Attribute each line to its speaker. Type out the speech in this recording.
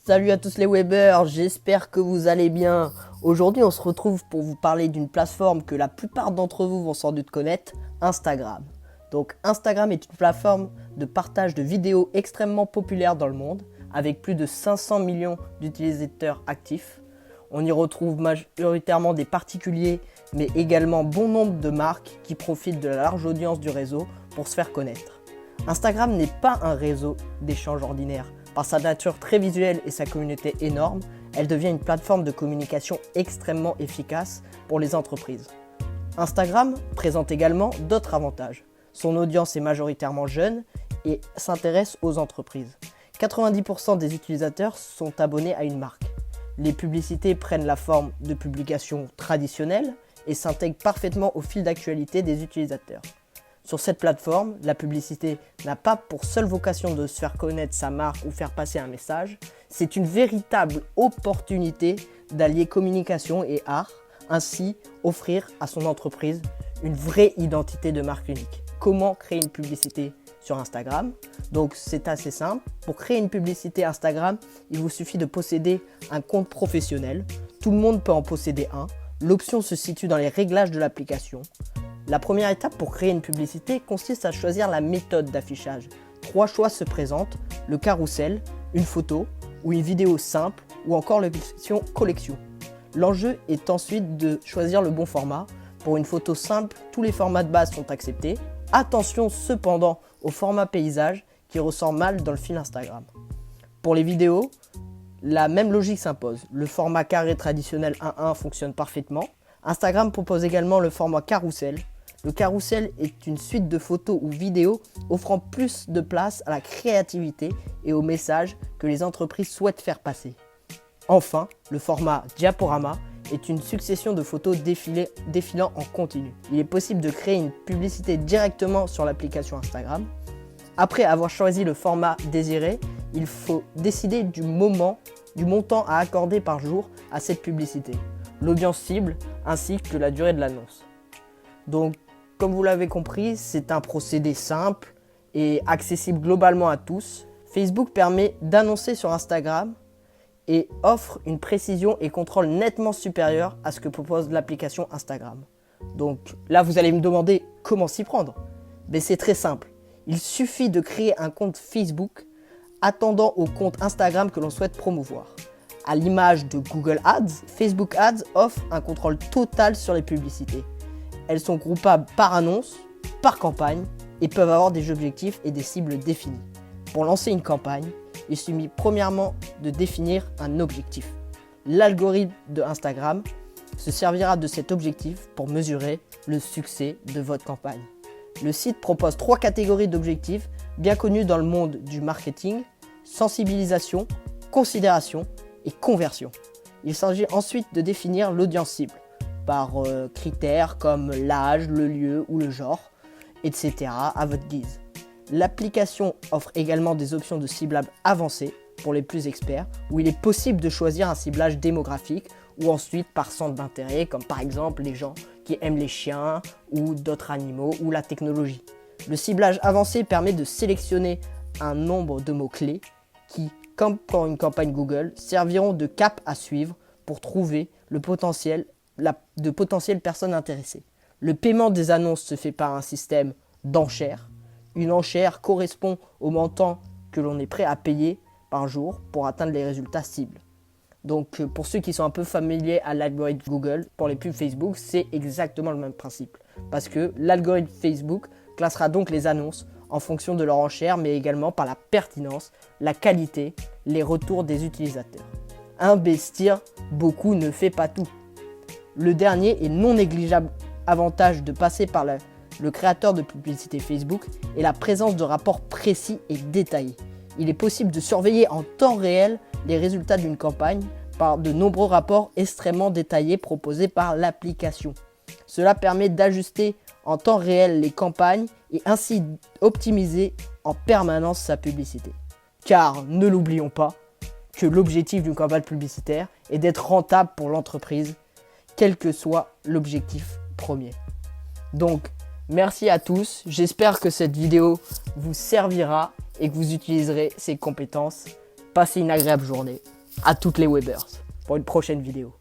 Speaker 1: Salut à tous les webers, j'espère que vous allez bien. Aujourd'hui on se retrouve pour vous parler d'une plateforme que la plupart d'entre vous vont sans doute connaître, Instagram. Donc Instagram est une plateforme de partage de vidéos extrêmement populaire dans le monde, avec plus de 500 millions d'utilisateurs actifs. On y retrouve majoritairement des particuliers, mais également bon nombre de marques qui profitent de la large audience du réseau pour se faire connaître. Instagram n'est pas un réseau d'échange ordinaire. Par sa nature très visuelle et sa communauté énorme, elle devient une plateforme de communication extrêmement efficace pour les entreprises. Instagram présente également d'autres avantages. Son audience est majoritairement jeune et s'intéresse aux entreprises. 90% des utilisateurs sont abonnés à une marque. Les publicités prennent la forme de publications traditionnelles et s'intègrent parfaitement au fil d'actualité des utilisateurs. Sur cette plateforme, la publicité n'a pas pour seule vocation de se faire connaître sa marque ou faire passer un message. C'est une véritable opportunité d'allier communication et art, ainsi offrir à son entreprise une vraie identité de marque unique. Comment créer une publicité sur Instagram? Donc c'est assez simple. Pour créer une publicité Instagram, il vous suffit de posséder un compte professionnel. Tout le monde peut en posséder un. L'option se situe dans les réglages de l'application. La première étape pour créer une publicité consiste à choisir la méthode d'affichage. 3 choix se présentent, le carrousel, une photo ou une vidéo simple ou encore l'option collection. L'enjeu est ensuite de choisir le bon format. Pour une photo simple, tous les formats de base sont acceptés. Attention cependant au format paysage qui ressort mal dans le fil Instagram. Pour les vidéos, la même logique s'impose. Le format carré traditionnel 1:1 fonctionne parfaitement. Instagram propose également le format carrousel. Le carrousel est une suite de photos ou vidéos offrant plus de place à la créativité et aux messages que les entreprises souhaitent faire passer. Enfin, le format diaporama est une succession de photos défilant en continu. Il est possible de créer une publicité directement sur l'application Instagram. Après avoir choisi le format désiré, il faut décider du montant à accorder par jour à cette publicité, l'audience cible ainsi que la durée de l'annonce. Donc, comme vous l'avez compris, c'est un procédé simple et accessible globalement à tous. Facebook permet d'annoncer sur Instagram et offre une précision et contrôle nettement supérieur à ce que propose l'application Instagram. Donc là, vous allez me demander comment s'y prendre. Mais c'est très simple. Il suffit de créer un compte Facebook attendant au compte Instagram que l'on souhaite promouvoir. À l'image de Google Ads, Facebook Ads offre un contrôle total sur les publicités. Elles sont groupables par annonce, par campagne et peuvent avoir des objectifs et des cibles définis. Pour lancer une campagne, il suffit premièrement de définir un objectif. L'algorithme de Instagram se servira de cet objectif pour mesurer le succès de votre campagne. Le site propose 3 catégories d'objectifs bien connus dans le monde du marketing: sensibilisation, considération et conversion. Il s'agit ensuite de définir l'audience cible par critères comme l'âge, le lieu ou le genre, etc. à votre guise. L'application offre également des options de ciblage avancées pour les plus experts, où il est possible de choisir un ciblage démographique ou ensuite par centre d'intérêt, comme par exemple les gens qui aiment les chiens ou d'autres animaux ou la technologie. Le ciblage avancé permet de sélectionner un nombre de mots-clés qui, comme pour une campagne Google, serviront de cap à suivre pour trouver de potentielles personnes intéressées. Le paiement des annonces se fait par un système d'enchères. Une enchère correspond au montant que l'on est prêt à payer par jour pour atteindre les résultats cibles. Donc pour ceux qui sont un peu familiers à l'algorithme Google, pour les pubs Facebook, c'est exactement le même principe. Parce que l'algorithme Facebook classera donc les annonces en fonction de leur enchère, mais également par la pertinence, la qualité, les retours des utilisateurs. Investir beaucoup ne fait pas tout. Le dernier et non négligeable avantage de passer par le créateur de publicité Facebook est la présence de rapports précis et détaillés. Il est possible de surveiller en temps réel les résultats d'une campagne par de nombreux rapports extrêmement détaillés proposés par l'application. Cela permet d'ajuster en temps réel les campagnes et ainsi optimiser en permanence sa publicité. Car ne l'oublions pas que l'objectif d'une campagne publicitaire est d'être rentable pour l'entreprise, quel que soit l'objectif premier. Donc, merci à tous. J'espère que cette vidéo vous servira et que vous utiliserez ces compétences. Passez une agréable journée. à toutes les Webbers pour une prochaine vidéo.